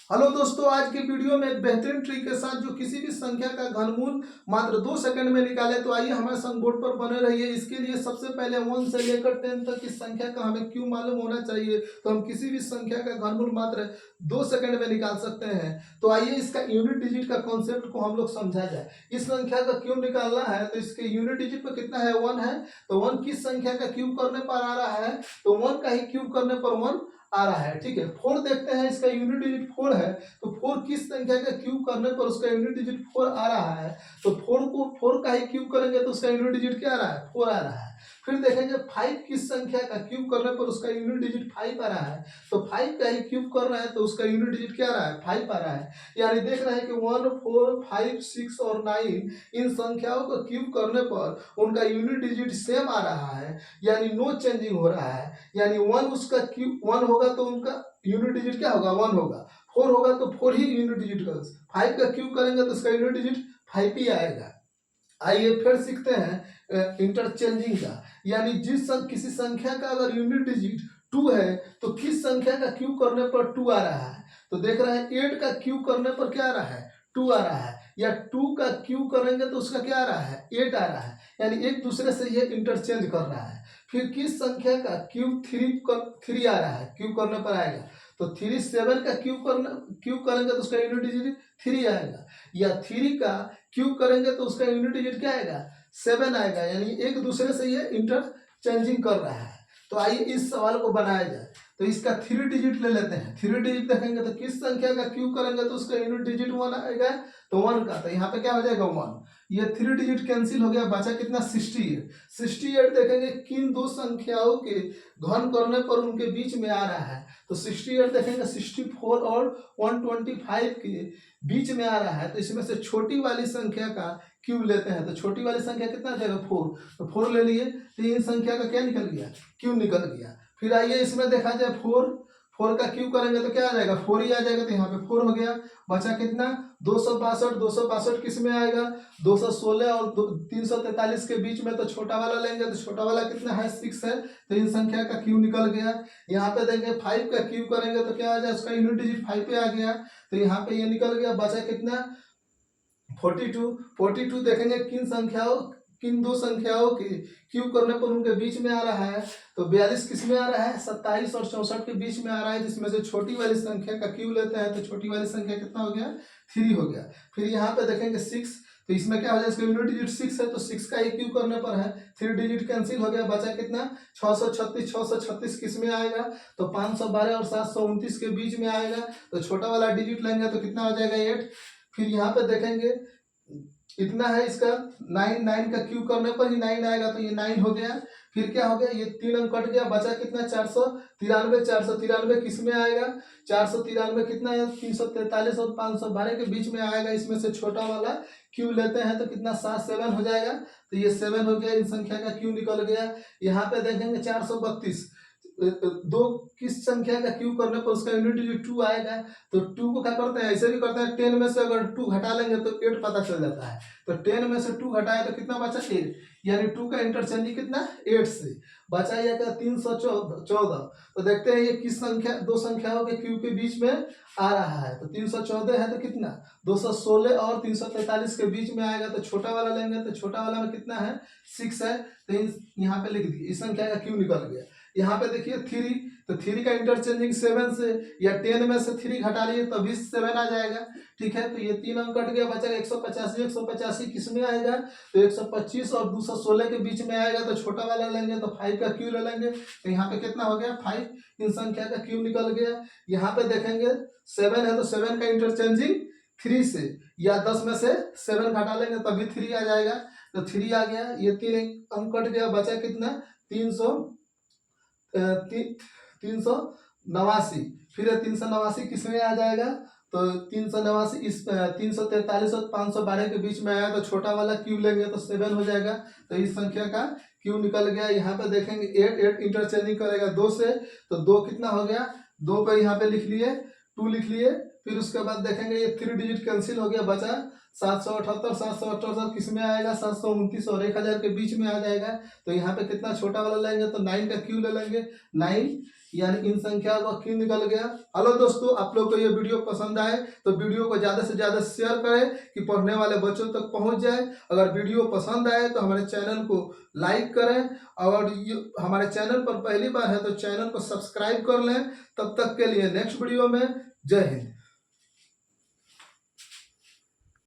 Hello दोस्तों, आज की वीडियो में एक बेहतरीन ट्रिक के साथ जो किसी भी संख्या का घनमूल मात्र 2 सेकंड में निकाले। तो आइए हमारे संग बोर्ड पर बने रहिए। इसके लिए सबसे पहले 1 से लेकर 10 तक की संख्या का हमें क्यों मालूम होना चाहिए, तो हम किसी भी संख्या का घनमूल मात्र 2 सेकंड में निकाल सकते हैं। तो आइए इसका यूनिट डिजिट का कॉन्सेप्ट को हम लोग समझा जाए। इस संख्या का क्यूब निकालना है तो इसके यूनिट डिजिट पर कितना है, 1 है। तो 1 किस संख्या का क्यूब करने पर आ रहा है, तो 1 का ही क्यूब करने पर 1 आ रहा है। ठीक है, 4 देखते हैं, इसका यूनिट डिजिट 4 है। तो 4 किस संख्या का क्यूब करने पर उसका यूनिट डिजिट 4 आ रहा है। तो 4 को 4 का ही क्यूब करेंगे तो उसका यूनिट डिजिट क्या आ रहा है, 4 आ रहा है। फिर देखेंगे 5 किस संख्या का क्यूब करने पर उसका यूनिट डिजिट 5 आ रहा है। तो 5 का ही क्यूब कर रहे हैं तो उसका यूनिट डिजिट क्या आ रहा है, 5 आ रहा है। यानी देख रहे हैं कि 1, 4, 5, 6 और 9 इन संख्याओं को क्यूब करने पर उनका यूनिट डिजिट सेम आ रहा है, यानी नो चेंजिंग हो रहा है। यानी 1 उसका क्यूब 1 होगा तो उनका यूनिट डिजिट क्या होगा, 1 होगा। 4 होगा तो 4 ही यूनिट डिजिट का। 5 का क्यूब करेंगे तो इसका यूनिट डिजिट 5 ही आएगा। आइए फिर सीखते हैं इंटरचेंजिंग का। यानी किसी संख्या का अगर यूनिट डिजिट 2 है तो किस संख्या का क्यूब करने पर 2 आ रहा है। तो देख रहे हैं 8 का क्यूब करने पर क्या आ रहा है, 2 आ रहा है। या 2 का क्यूब करेंगे तो उसका क्या आ रहा है, 8 आ रहा है। यानी एक दूसरे से ये इंटरचेंज कर रहा है। फिर किस संख्या का क्यूब 3 आ रहा है, क्यूब करने पर आएगा। तो 3 7 का क्यूब करेंगे तो उसका यूनिट डिजिट 3 आएगा। या 3 का क्यूब करेंगे तो उसका यूनिट डिजिट क्या आएगा, 7 आएगा। यानी एक दूसरे से ये इंटरचेंजिंग कर रहा है। तो आइए इस सवाल को बनाया जाए। तो इसका 3 डिजिट ले लेते हैं। 3 डिजिट देखेंगे तो किस संख्या का क्यूब करेंगे तो उसका यूनिट डिजिट 1 आएगा। तो 1 का, तो यहाँ पे क्या हो जाएगा, 1। ये 3 डिजिट कैंसिल हो गया, बचा कितना, 68। 68 देखेंगे किन दो संख्याओं के घन करने पर उनके बीच में आ रहा है। तो 68 देखेंगे 64 और 125 के बीच में आ रहा है। तो इसमें से छोटी वाली संख्या का क्यूब लेते हैं। तो छोटी वाली संख्या कितना आ जाएगा, 4। तो 4 ले लिए तो इन संख्या का क्या निकल गया, क्यूब निकल गया। फिर आइए इसमें देखा जाए 4 का क्यूब करेंगे तो क्या आ जाएगा, 4 ही आ जाएगा। तो यहाँ पे 4 हो गया। बचा कितना, 262। 262 किस में आएगा, 216 और 343 के बीच में। तो छोटा वाला लेंगे तो छोटा वाला कितना है, 6 है। तो इन संख्या का क्यूब निकल गया। यहाँ पे देंगे 5 का क्यूब करेंगे तो क्या आ जाए, उसका यूनिट डिजिट 5 पे आ गया। तो यहाँ पे ये निकल गया। बचा कितना, 42। 42 देखेंगे किन दो संख्याओं के क्यूब करने पर उनके बीच में आ रहा है। तो 42 किस में आ रहा है, 27 और 64 के बीच में आ रहा है, जिसमें से छोटी वाली संख्या का क्यूब लेते हैं। तो छोटी वाली संख्या कितना हो गया, 3 हो गया। फिर यहाँ पे देखेंगे 6। तो इसमें क्या हो जाए, इसका यूनिट डिजिट 6 है। तो 6 का ही क्यूब करने पर है, 3 डिजिट कैंसिल हो गया। बचा कितना, 636। 636 किस में आएगा, तो 512 और 729 के बीच में आएगा। तो छोटा वाला डिजिट लेंगे तो कितना हो जाएगा, 8। फिर यहाँ पे देखेंगे इतना है इसका, 9 का क्यूब करने पर ही 9 आएगा। तो ये 9 हो गया। फिर क्या हो गया, ये 3 अंक कट गया। बचा कितना, 493। 493 किस में आएगा, 493 कितना है, 343 और 512 के बीच में आएगा। इसमें से छोटा वाला क्यूब लेते हैं तो कितना, 7 हो जाएगा। तो ये 7 हो गया, इन संख्या का क्यूब निकल गया। यहाँ पे देखेंगे 432। दो किस संख्या का क्यूब करने पर उसका यूनिट डिजिट 2 आएगा। तो 2 को क्या करते हैं, ऐसे भी करते हैं, 10 में से अगर 2 घटा लेंगे तो 8 पता चल जाता है। तो 10 में से 2 घटाए तो कितना बचा, 8। यानी 2 का इंटरचेंज कितना, 8 से। बचा यह क्या, 314। तो देखते हैं ये किस संख्या, दो संख्याओं के क्यूब के बीच में आ रहा है। तो 314 है तो कितना, 216 और 343 के बीच में आएगा। तो छोटा वाला लेंगे तो छोटा वाला में कितना है, 6 है। तो यहाँ पे लिख दिए, इस संख्या का क्यूब निकल गया। यहाँ पे देखिए 3। तो 3 का इंटरचेंजिंग 7 से, या 10 में से 3 घटा लिए तभी 7 आ जाएगा। ठीक है, तो ये 3 अंक कट गया। बचेगा 185। 185 किस में आएगा, तो 125 और 216 के बीच में आएगा। तो छोटा वाला लेंगे तो 5 का क्यूब ले लेंगे। तो यहाँ पे कितना हो गया, 5। इन संख्या का क्यूब निकल गया। यहाँ पे देखेंगे 7 है तो 7 का इंटरचेंजिंग 3 से, या 10 में से 7 घटा लेंगे तभी 3 आ जाएगा। तो 3 आ गया। ये 3 अंक कट गया। बचा कितना, 389। फिर 389 किस में आ जाएगा, तो 389 इस 343 और 512 के बीच में आया। तो छोटा वाला क्यूब लेंगे तो 7 हो जाएगा। तो इस संख्या का क्यूब निकल गया। यहाँ पे देखेंगे 8 इंटरचेंजिंग करेगा 2 से। तो 2 कितना हो गया, 2 पे यहाँ पे लिख लिए, 2 लिख लिए। फिर उसके बाद देखेंगे ये 3 डिजिट कैंसिल हो गया। बचा 778। 778 किस में आएगा, 729 और 1000 के बीच में आ जाएगा। तो यहाँ पे कितना, छोटा वाला लेंगे तो 9 का क्यूब ले लेंगे, 9। यानी इन संख्या का क्यू निकल गया। हेलो दोस्तों, आप लोग को ये वीडियो पसंद आए तो वीडियो को ज़्यादा से ज़्यादा शेयर करें कि पढ़ने वाले बच्चों तक पहुंच जाए। अगर वीडियो पसंद आए तो हमारे चैनल को लाइक करें, और हमारे चैनल पर पहली बार है तो चैनल को सब्सक्राइब कर लें। तब तक के लिए नेक्स्ट वीडियो में जय हिंद।